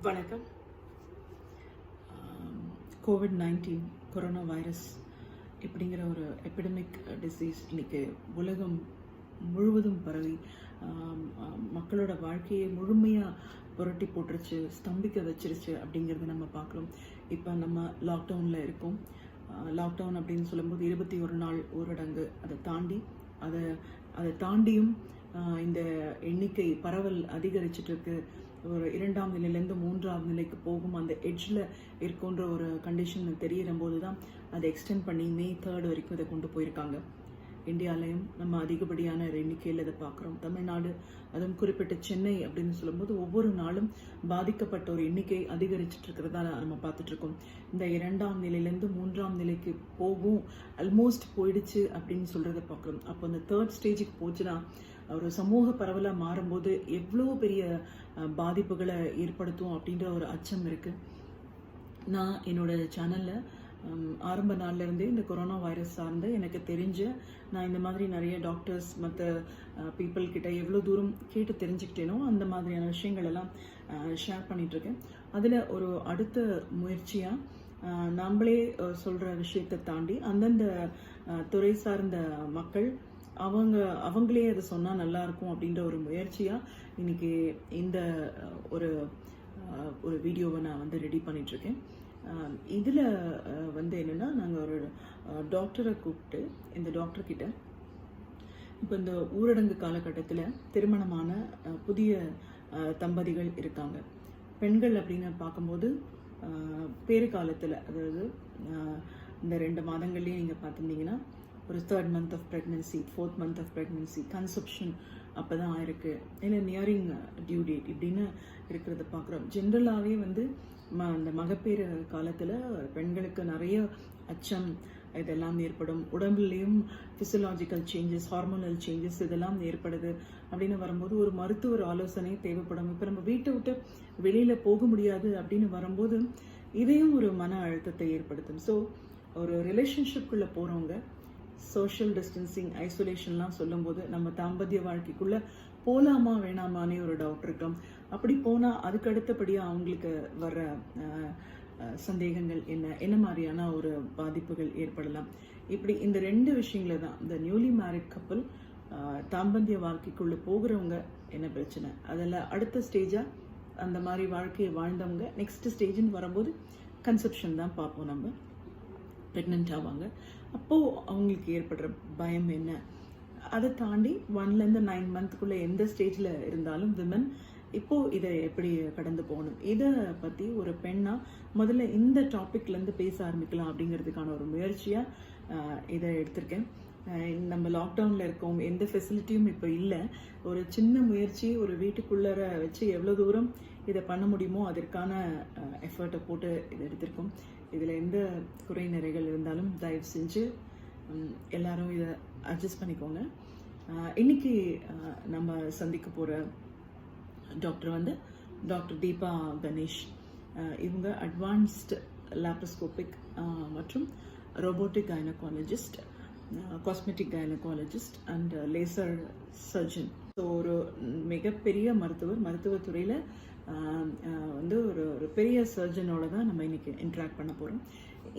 வணக்கம். COVID-19 corona virus இப்படிங்கிற ஒரு எபிடமிக் டிசீஸ் இன்னைக்கு உலகம் முழுவதும் பரவி மக்களோட வாழ்க்கையை முழுமையாக புரட்டி போட்டுருச்சு, ஸ்தம்பிக்க வச்சிருச்சு அப்படிங்கிறத நம்ம பார்க்குறோம். இப்போ நம்ம லாக்டவுனில் இருக்கோம். லாக்டவுன் அப்படின்னு சொல்லும்போது 21 நாள் ஊரடங்கு, அதை தாண்டியும் இந்த எண்ணிக்கை பரவல் அதிகரிச்சுட்டு இருக்கு. ஒரு 2ஆம் நிலையிலேருந்து 3ஆம் நிலைக்கு போகும் அந்த எட்ஜில் இருக்குன்ற ஒரு கண்டிஷன் தெரிகிற போது தான் அதை எக்ஸ்டெண்ட் பண்ணி மே 3 வரைக்கும் இதை கொண்டு போயிருக்காங்க. இந்தியாலையும் நம்ம அதிகப்படியான எண்ணிக்கையில் இதை பார்க்குறோம். தமிழ்நாடு, அதுவும் குறிப்பிட்ட சென்னை அப்படின்னு சொல்லும்போது ஒவ்வொரு நாளும் பாதிக்கப்பட்ட ஒரு எண்ணிக்கை அதிகரிச்சுட்டு இருக்கிறதா நம்ம பார்த்துட்ருக்கோம். இந்த 2ஆம் நிலையிலேருந்து 3ஆம் நிலைக்கு போகும், ஆல்மோஸ்ட் போயிடுச்சு அப்படின்னு சொல்கிறத பார்க்குறோம். அப்போ அந்த 3rd ஸ்டேஜுக்கு போச்சுன்னா ஒரு சமூக பரவலாக மாறும்போது எவ்வளோ பெரிய பாதிப்புகளை ஏற்படுத்தும் அப்படின்ற ஒரு அச்சம் இருக்குது. நான் என்னோட சேனலில் ஆரம்ப நாள்லேருந்தே இந்த கொரோனா வைரஸ் சார்ந்து எனக்கு தெரிஞ்ச நான் இந்த மாதிரி நிறைய டாக்டர்ஸ் மற்ற பீப்புள் கிட்ட எவ்வளோ தூரம் கேட்டு தெரிஞ்சுக்கிட்டேனோ அந்த மாதிரியான விஷயங்கள் எல்லாம் ஷேர் பண்ணிகிட்ருக்கேன். அதில் ஒரு அடுத்த முயற்சியாக நம்மளே சொல்கிற விஷயத்தை தாண்டி அந்தந்த துறை சார்ந்த மக்கள் அவங்களே அதை சொன்னால் நல்லாயிருக்கும் அப்படின்ற ஒரு முயற்சியாக இன்னைக்கு இந்த ஒரு வீடியோவை நான் ரெடி பண்ணிகிட்ருக்கேன். இதில் என்னென்னா, நாங்கள் ஒரு டாக்டரை கூப்பிட்டு இந்த டாக்டர்கிட்ட இப்போ இந்த ஊரடங்கு காலகட்டத்தில் திருமணமான புதிய தம்பதிகள் இருக்காங்க. பெண்கள் அப்படின்னு பார்க்கும்போது பேறு காலத்தில், அதாவது இந்த 2 மாதங்கள்லேயே நீங்கள் பார்த்துருந்தீங்கன்னா ஒரு 3rd month of pregnancy, 4th month of pregnancy, conception அப்போ தான் ஆயிருக்கு, இல்லை நியரிங் டியூ டேட் இப்படின்னு இருக்கிறத பார்க்குறோம். ஜென்ரலாகவே அந்த மகப்பேறு காலத்தில் பெண்களுக்கு நிறைய அச்சம் இதெல்லாம் ஏற்படும். உடம்புலேயும் ஃபிசியலாஜிக்கல் சேஞ்சஸ், ஹார்மோனல் சேஞ்சஸ் இதெல்லாம் ஏற்படுது. அப்படின்னு வரும்போது ஒரு மருத்துவர் ஆலோசனை தேவைப்படும். இப்போ நம்ம வீட்டை விட்டு வெளியில் போக முடியாது அப்படின்னு வரும்போது இதையும் ஒரு மன அழுத்தத்தை ஏற்படுத்தும். ஸோ ஒரு ரிலேஷன்ஷிப்குள்ளே போகிறவங்க சோஷியல் டிஸ்டன்சிங், ஐசோலேஷன்லாம் சொல்லும்போது நம்ம தாம்பத்திய வாழ்க்கைக்குள்ளே போகலாமா வேணாமானே ஒரு டவுட் இருக்கும். அப்படி போனால் அதுக்கு அடுத்தபடியாக அவங்களுக்கு வர்ற சந்தேகங்கள் என்ன மாதிரியான ஒரு பாதிப்புகள் ஏற்படலாம். இப்படி இந்த 2 விஷயங்கள தான் இந்த நியூலி மேரிட் கப்பல் தாம்பத்திய வாழ்க்கைக்குள்ளே போகிறவங்க என்ன பிரச்சனை, அதில் அடுத்த ஸ்டேஜாக அந்த மாதிரி வாழ்க்கையை வாழ்ந்தவங்க நெக்ஸ்ட் ஸ்டேஜ்னு வரும்போது கன்செப்ஷன் தான் பார்ப்போம். நம்ம ப்ரெக்னென்ட் ஆவாங்க, அப்போது அவங்களுக்கு ஏற்படுற பயம் என்ன, அதை தாண்டி 1லேருந்து 9 மந்த்க்குள்ளே எந்த ஸ்டேஜில் இருந்தாலும் விமன் இப்போது இதை எப்படி கடந்து போகணும், இதை பற்றி ஒரு பெண்ணாக முதல்ல இந்த டாப்பிக்லேருந்து பேச ஆரம்பிக்கலாம் அப்படிங்கிறதுக்கான ஒரு முயற்சியாக இதை எடுத்திருக்கேன். நம்ம லாக்டவுனில் இருக்கோம், எந்த ஃபெசிலிட்டியும் இப்போ இல்லை. ஒரு சின்ன முயற்சி, ஒரு வீட்டுக்குள்ளே வச்சு எவ்வளோ தூரம் இதை பண்ண முடியுமோ அதற்கான எஃபர்ட்டை போட்டு இதை எடுத்திருக்கோம். இதில் எந்த குறை நிறைகள் இருந்தாலும் தயவு செஞ்சு எல்லாரும் இதை அட்ஜஸ்ட் பண்ணிக்கோங்க. இன்னைக்கு நம்ம சந்திக்க போகிற டாக்டர் டாக்டர் தீபா கணேஷ். இவங்க அட்வான்ஸ்டு லேப்ரோஸ்கோபிக் மற்றும் robotic gynaecologist, cosmetic gynaecologist and laser surgeon. So ஒரு மிகப்பெரிய மருத்துவத்துறையில் ஒரு பெரிய சர்ஜனோட தான் நம்ம இன்னைக்கு இன்ட்ராக்ட் பண்ண போகிறோம்.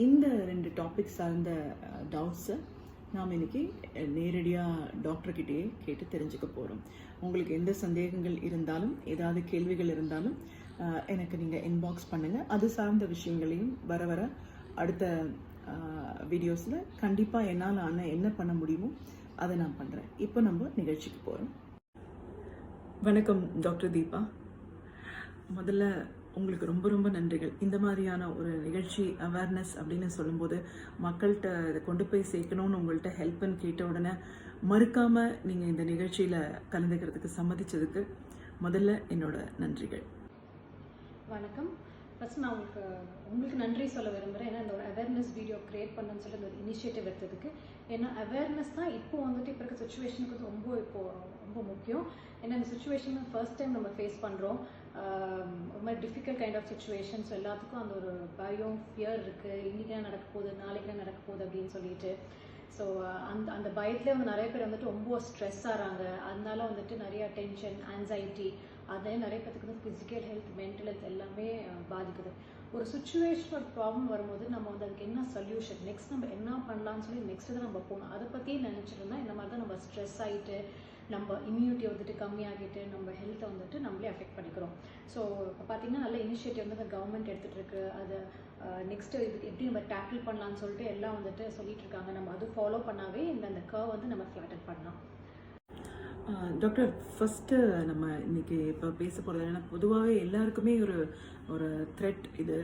இந்த 2 டாபிக் சார்ந்த டவுட்ஸை நாம் இன்னைக்கு நேரடியாக டாக்டர்கிட்டயே கேட்டு தெரிஞ்சுக்க போகிறோம். உங்களுக்கு எந்த சந்தேகங்கள் இருந்தாலும், ஏதாவது கேள்விகள் இருந்தாலும் எனக்கு நீங்கள் இன்பாக்ஸ் பண்ணுங்கள். அது சார்ந்த விஷயங்களையும் வர அடுத்த வீடியோஸில் கண்டிப்பாக என்னால் என்ன பண்ண முடியுமோ அதை நான் பண்ணுறேன். இப்போ நம்ம நிகழ்ச்சிக்கு போகிறோம். வணக்கம் டாக்டர் தீபா. முதல்ல உங்களுக்கு ரொம்ப ரொம்ப நன்றிகள். இந்த மாதிரியான ஒரு நிகழ்ச்சி அவேர்னஸ் அப்படின்னு சொல்லும்போது மக்கள்கிட்ட இதை கொண்டு போய் சேர்க்கணும்னு உங்கள்கிட்ட ஹெல்ப்னு கேட்ட உடனே மறுக்காமல் நீங்கள் இந்த நிகழ்ச்சியில் கலந்துக்கிறதுக்கு சம்மதிச்சதுக்கு முதல்ல என்னோட நன்றிகள். வணக்கம். ஃபஸ்ட் நான் உங்களுக்கு நன்றி சொல்ல விரும்புகிறேன். ஏன்னா இந்த ஒரு அவேர்னஸ் வீடியோ க்ரியேட் பண்ணணும்னு சொல்லி ஒரு இனிஷியேட்டிவ் எடுத்ததுக்கு. ஏன்னா அவேர்னஸ் தான் இப்போ இப்போ இருக்க சுச்சுவேஷனுக்கு ரொம்ப முக்கியம். ஏன்னா இந்த சுச்சுவேஷன் ஃபர்ஸ்ட் டைம் நம்ம ஃபேஸ் பண்ணுறோம். ரொம்ப டிஃபிகல்ட் கைண்ட் ஆஃப் சுச்சுவேஷன்ஸ். எல்லாத்துக்கும் அந்த ஒரு பயம், ஃபியர் இருக்குது. இன்றைக்கி என்ன நடக்க போகுது, நாளைக்கு என்ன நடக்க போகுது அப்படின்னு சொல்லிட்டு. ஸோ அந்த பயத்துலேயே நிறைய பேர் ரொம்ப ஸ்ட்ரெஸ் ஆகிறாங்க. அதனால நிறைய டென்ஷன், ஆன்சைட்டி அதே நிறைய பேத்துக்கு வந்து ஃபிசிக்கல் ஹெல்த், மென்டல் ஹெல்த் எல்லாமே பாதிக்குது. ஒரு சுச்சுவேஷன், ஒரு ப்ராப்ளம் வரும்போது நம்ம வந்து அதுக்கு என்ன சொல்யூஷன், நெக்ஸ்ட் நம்ம என்ன பண்ணலாம்னு சொல்லி நெக்ஸ்ட் தான் நம்ம போகணும். அதை பற்றியே நினச்சிட்டு இருந்தால் இந்த மாதிரி தான் நம்ம ஸ்ட்ரெஸ் ஆகிட்டு, நம்ம இம்யூனிட்டி வந்துட்டு கம்மியாகிட்டு, நம்ம ஹெல்த்தை வந்துட்டு நம்மளே அஃபெக்ட் பண்ணிக்கிறோம். ஸோ இப்போ பார்த்தீங்கன்னா நல்ல இனிஷியேட்டிவ் வந்து அந்த கவர்மெண்ட் எடுத்துகிட்டு இருக்கு. அது நெக்ஸ்ட்டு இது எப்படி நம்ம டேக்கிள் பண்ணலான்னு சொல்லிட்டு எல்லாம் வந்துட்டு சொல்லிட்டு இருக்காங்க. நம்ம அது ஃபாலோ பண்ணாவே அந்த கர்வ் வந்து நம்ம ஃப்ளாட்டன் பண்ணலாம். டாக்டர், ஃபஸ்ட்டு நம்ம இன்னைக்கு இப்போ பேச போகிறது என்னென்னா, பொதுவாகவே எல்லாருக்குமே ஒரு ஒரு த்ரெட் இது.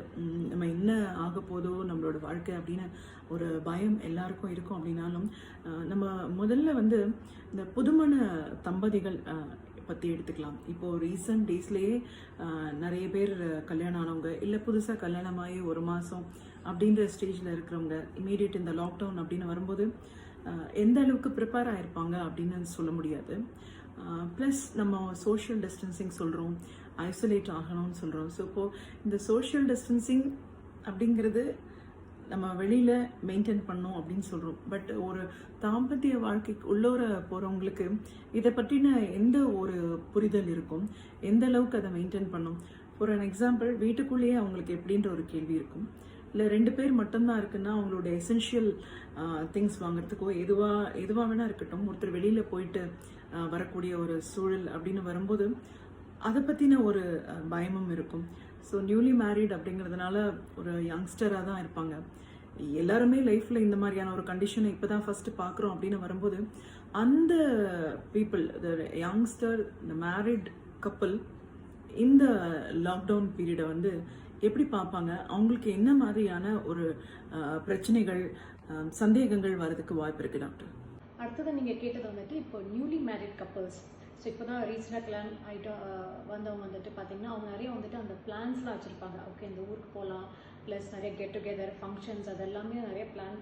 நம்ம என்ன ஆக போதோ நம்மளோட வாழ்க்கை அப்படின்னு ஒரு பயம் எல்லாருக்கும் இருக்கும். அப்படின்னாலும் நம்ம முதல்ல வந்து இந்த புதுமண தம்பதிகள் பற்றி எடுத்துக்கலாம். இப்போது ரீசன்ட் டேஸ்லேயே நிறைய பேர் கல்யாணம் ஆனவங்க, இல்லை புதுசாக கல்யாணமாகி 1 மாதம் அப்படின்ற ஸ்டேஜில் இருக்கிறவங்க இமீடியட் இந்த லாக்டவுன் அப்படின்னு வரும்போது எந்த அளவுக்கு ப்ரிப்பேர் ஆகிருப்பாங்க அப்படின்னு சொல்ல முடியாது. ப்ளஸ் நம்ம சோஷியல் டிஸ்டன்சிங் சொல்கிறோம், ஐசோலேட் ஆகணும்னு சொல்கிறோம். ஸோ இப்போது இந்த சோஷியல் டிஸ்டன்சிங் அப்படிங்கிறது நம்ம வெளியில் மெயின்டைன் பண்ணோம் அப்படின்னு சொல்கிறோம். பட் ஒரு தாம்பத்திய வாழ்க்கைக்கு உள்ளோர போகிறவங்களுக்கு இதை பற்றின எந்த ஒரு புரிதல் இருக்கும், எந்த அளவுக்கு அதை மெயின்டைன் பண்ணும்? ஃபார் அன் எக்ஸாம்பிள், வீட்டுக்குள்ளேயே அவங்களுக்கு எப்படின்ற ஒரு கேள்வி இருக்கும். இல்லை 2 பேர் மட்டும்தான் இருக்குன்னா அவங்களோட எசென்ஷியல் திங்ஸ் வாங்குறதுக்கோ எதுவாக வேணா இருக்கட்டும், ஒருத்தர் வெளியில் போயிட்டு வரக்கூடிய ஒரு சூழல் அப்படின்னு வரும்போது அதை பற்றின ஒரு பயமும் இருக்கும். ஸோ நியூலி மேரிட் அப்படிங்கிறதுனால ஒரு யங்ஸ்டராக தான் இருப்பாங்க. எல்லாருமே லைஃப்பில் இந்த மாதிரியான ஒரு கண்டிஷனை இப்போ தான் ஃபஸ்ட்டு பார்க்குறோம் அப்படின்னு வரும்போது அந்த பீப்புள், த யங்ஸ்டர், இந்த மேரிட் கப்புள் இந்த லாக்டவுன் பீரியடை வந்து எப்படி பார்ப்பாங்க? அவங்களுக்கு என்ன மாதிரியான ஒரு பிரச்சனைகள், சந்தேகங்கள் வரதுக்கு வாய்ப்பு இருக்குது டாக்டர்? அடுத்தது நீங்கள் கேட்டது வந்துட்டு இப்போ நியூலி மேரிட் கப்புள்ஸ். ஸோ இப்போ தான் ரீசெண்டாக கல்யாணம் ஆகிட்டு வந்தவங்க வந்துட்டு பார்த்தீங்கன்னா அவங்க நிறைய வந்துட்டு அந்த பிளான்ஸ்லாம் வச்சுருப்பாங்க. ஓகே, இந்த ஊருக்கு போகலாம், ப்ளஸ் நிறைய கெட் டுகெதர் ஃபங்க்ஷன்ஸ் அதெல்லாமே நிறைய பிளான்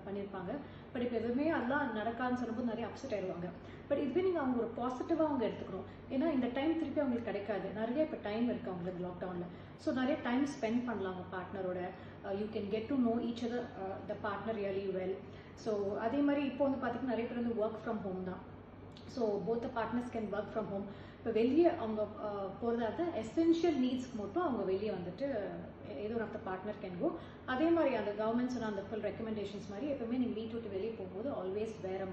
பண்ணியிருப்பாங்க. பட் இப்போ எதுவுமே அதெல்லாம் நடக்காதுன்னு சொல்லும்போது நிறைய அப்செட் ஆயிடுவாங்க. பட் இதுவே நீங்கள் அவங்க ஒரு பாசிட்டிவாக அவங்க எடுத்துக்கணும். ஏன்னா இந்த டைம் திருப்பி அவங்களுக்கு கிடைக்காது. நிறைய இப்போ டைம் இருக்குது அவங்களுக்கு லாக்டவுனில். ஸோ நிறைய டைம் ஸ்பெண்ட் பண்ணலாம் அவங்க பார்ட்னரோட. You can get to know each other the partner really well. So அதே மாதிரி இப்போ வந்து பார்த்திங்கன்னா நிறைய பேர் வந்து ஒர்க் ஃப்ரம் ஹோம் தான். So both the partners can work from home. இப்போ வெளியே அவங்க போகிறதா இருந்தால் எசென்ஷியல் நீட்ஸ்க்கு மட்டும் அவங்க வெளியே வந்துட்டு ஏதோ ஒரு of the partner can go. அதே மாதிரி அந்த கவர்மெண்ட் சொன்ன அந்த ஃபுல் ரெக்கமெண்டேஷன்ஸ் மாதிரி எப்பவுமே நீங்கள் வீட்டு விட்டு வெளியே போகும்போது ஆல்வேஸ் வேற